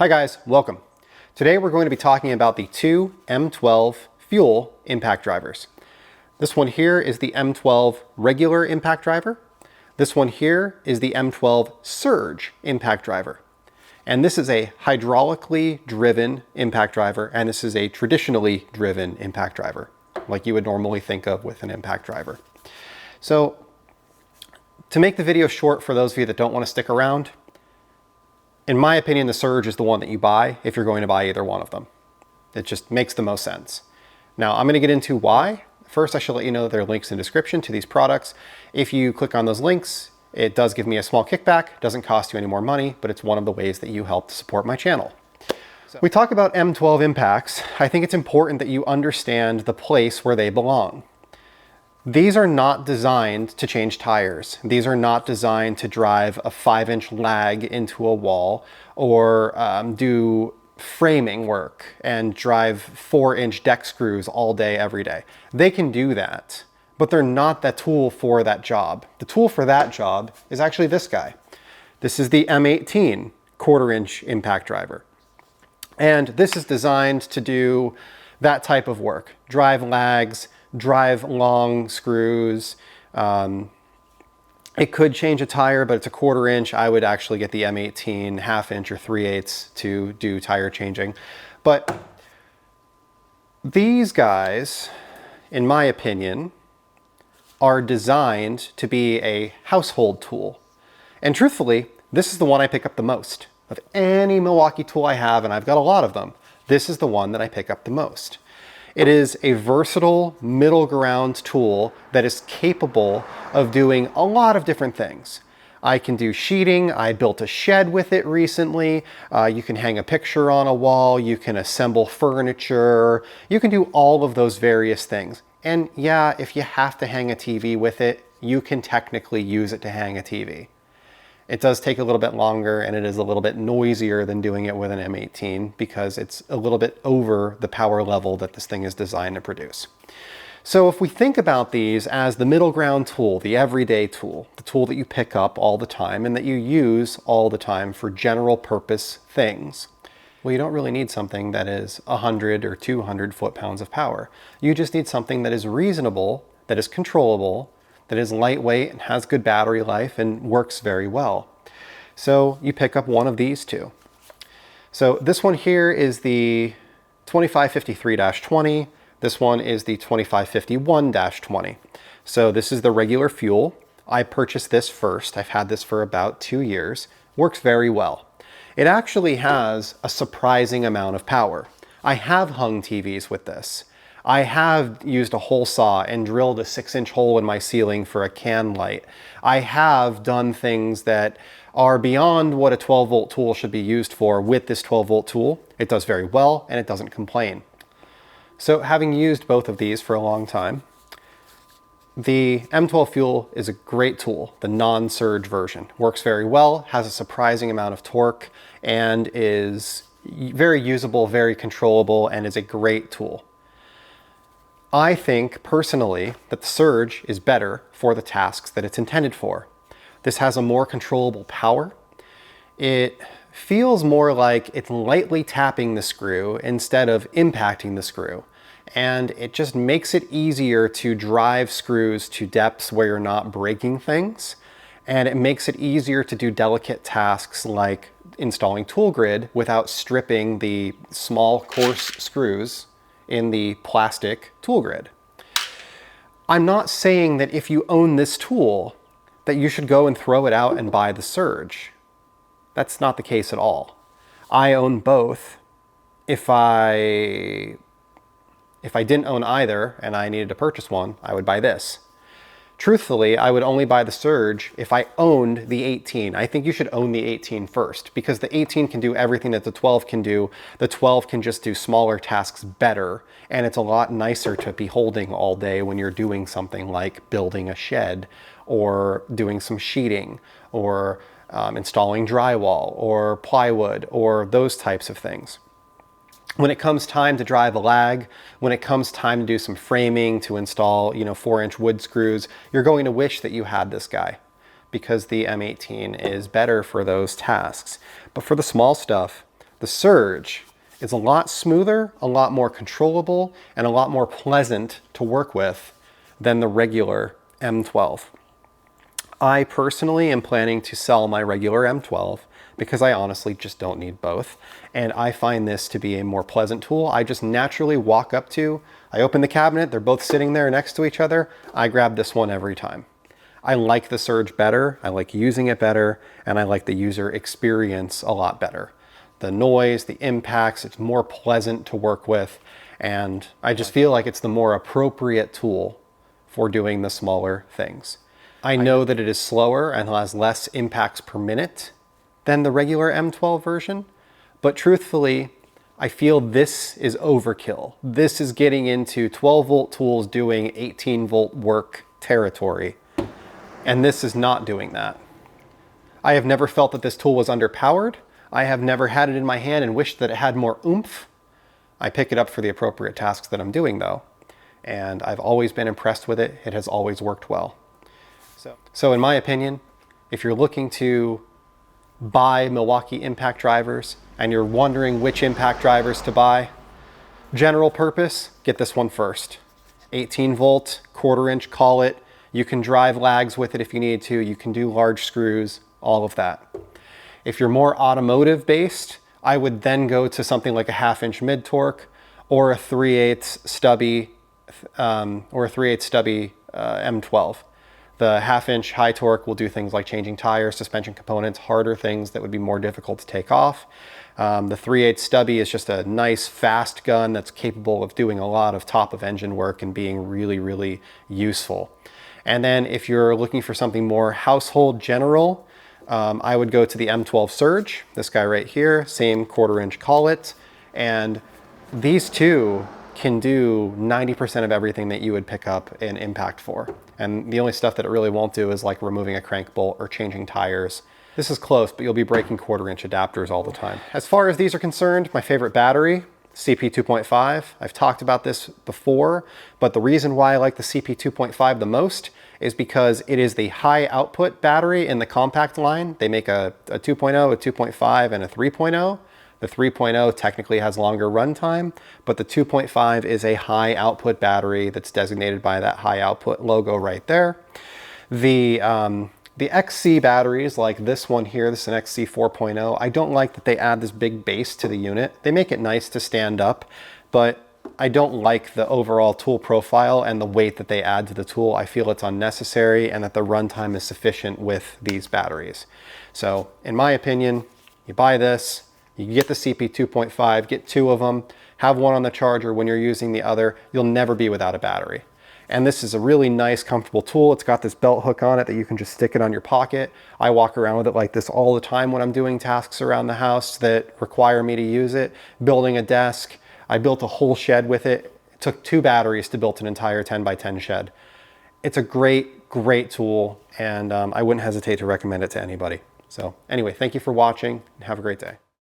Hi guys, welcome. Today we're going to be talking about the two M12 Fuel impact drivers. This one here is the M12 regular impact driver. This one here is the M12 Surge impact driver. And this is a hydraulically driven impact driver, and this is a traditionally driven impact driver, like you would normally think of with an impact driver. So to make the video short for those of you that don't want to stick around, in my opinion, the Surge is the one that you buy if you're going to buy either one of them. It just makes the most sense. Now, I'm going to get into why. First, I should let you know that there are links in the description to these products. If you click on those links, it does give me a small kickback. It doesn't cost you any more money, but it's one of the ways that you help to support my channel. We talk about M12 impacts. I think it's important that you understand the place where they belong. These are not designed to change tires. These are not designed to drive a 5-inch lag into a wall or do framing work and drive 4-inch deck screws all day, every day. They can do that, but they're not the tool for that job. The tool for that job is actually this guy. This is the M18 1/4-inch impact driver. And this is designed to do that type of work. Drive lags, drive long screws. It could change a tire, but it's a 1/4-inch. I would actually get the M18 1/2-inch or 3/8 to do tire changing. But these guys, in my opinion, are designed to be a household tool. And truthfully, this is the one I pick up the most. Of any Milwaukee tool I have, and I've got a lot of them, this is the one that I pick up the most. It is a versatile middle ground tool that is capable of doing a lot of different things. I can do sheeting. I built a shed with it recently. You can hang a picture on a wall. You can assemble furniture. You can do all of those various things. And yeah, if you have to hang a TV with it, you can technically use it to hang a TV. It does take a little bit longer, and it is a little bit noisier than doing it with an M18 because it's a little bit over the power level that this thing is designed to produce. So if we think about these as the middle ground tool, the everyday tool, the tool that you pick up all the time and that you use all the time for general purpose things, well, you don't really need something that is 100 or 200 foot-pounds of power. You just need something that is reasonable, that is controllable, that is lightweight and has good battery life and works very well. So you pick up one of these two. So this one here is the 2553-20. This one is the 2551-20. So this is the regular Fuel. I purchased this first. I've had this for about 2 years. Works very well. It actually has a surprising amount of power. I have hung TVs with this. I have used a hole saw and drilled a 6-inch hole in my ceiling for a can light. I have done things that are beyond what a 12-volt tool should be used for with this 12-volt tool. It does very well, and it doesn't complain. So having used both of these for a long time, the M12 Fuel is a great tool. The non-surge version works very well, has a surprising amount of torque, and is very usable, very controllable, and is a great tool. I think personally that the Surge is better for the tasks that it's intended for. This has a more controllable power. It feels more like it's lightly tapping the screw instead of impacting the screw. And it just makes it easier to drive screws to depths where you're not breaking things. And it makes it easier to do delicate tasks like installing tool grid without stripping the small coarse screws in the plastic tool grid. I'm not saying that if you own this tool that you should go and throw it out and buy the Surge. That's not the case at all. I own both. If I didn't own either and I needed to purchase one, I would buy this. Truthfully, I would only buy the Surge if I owned the 18. I think you should own the 18 first because the 18 can do everything that the 12 can do. The 12 can just do smaller tasks better, and it's a lot nicer to be holding all day when you're doing something like building a shed or doing some sheeting or installing drywall or plywood or those types of things. When it comes time to drive a lag, when it comes time to do some framing, to install, 4-inch wood screws, you're going to wish that you had this guy because the M18 is better for those tasks. But for the small stuff, The Surge is a lot smoother, a lot more controllable, and a lot more pleasant to work with than the regular M12. I personally am planning to sell my regular M12 because I honestly just don't need both. And I find this to be a more pleasant tool. I just naturally walk up to, I open the cabinet, they're both sitting there next to each other. I grab this one every time. I like the Surge better, I like using it better, and I like the user experience a lot better. The noise, the impacts, it's more pleasant to work with, and I just feel like it's the more appropriate tool for doing the smaller things. I know that it is slower and has less impacts per minute than the regular M12 version, but truthfully, I feel this is overkill. This is getting into 12 volt tools doing 18 volt work territory, and this is not doing that. I have never felt that this tool was underpowered. I have never had it in my hand and wished that it had more oomph. I pick it up for the appropriate tasks that I'm doing though, and I've always been impressed with it. It has always worked well. So in my opinion, if you're looking to buy Milwaukee impact drivers and you're wondering which impact drivers to buy, general purpose, get this one first. 18 volt, 1/4 inch, call it. You can drive lags with it if you need to. You can do large screws, all of that. If you're more automotive based, I would then go to something like a 1/2 inch mid torque or a 3/8 stubby M12. The 1/2 inch high torque will do things like changing tires, suspension components, harder things that would be more difficult to take off. The 3/8 stubby is just a nice fast gun that's capable of doing a lot of top of engine work and being really, really useful. And then if you're looking for something more household general, I would go to the M12 Surge, this guy right here, same 1/4 inch collet. And these two can do 90% of everything that you would pick up an impact for. And the only stuff that it really won't do is like removing a crank bolt or changing tires. This is close, but you'll be breaking 1/4 inch adapters all the time. As far as these are concerned, my favorite battery, CP 2.5. I've talked about this before, but the reason why I like the CP 2.5 the most is because it is the high output battery in the compact line. They make a 2.0, a 2.5, and a 3.0. The 3.0 technically has longer runtime, but the 2.5 is a high output battery that's designated by that high output logo right there. The XC batteries, like this one here, this is an XC 4.0, I don't like that they add this big base to the unit. They make it nice to stand up, but I don't like the overall tool profile and the weight that they add to the tool. I feel it's unnecessary and that the runtime is sufficient with these batteries. So in my opinion, you buy this, you get the CP 2.5, get 2 of them, have one on the charger when you're using the other, you'll never be without a battery. And this is a really nice, comfortable tool. It's got this belt hook on it that you can just stick it on your pocket. I walk around with it like this all the time when I'm doing tasks around the house that require me to use it. Building a desk, I built a whole shed with it. It took 2 batteries to build an entire 10 by 10 shed. It's a great, great tool, and I wouldn't hesitate to recommend it to anybody. So anyway, thank you for watching and have a great day.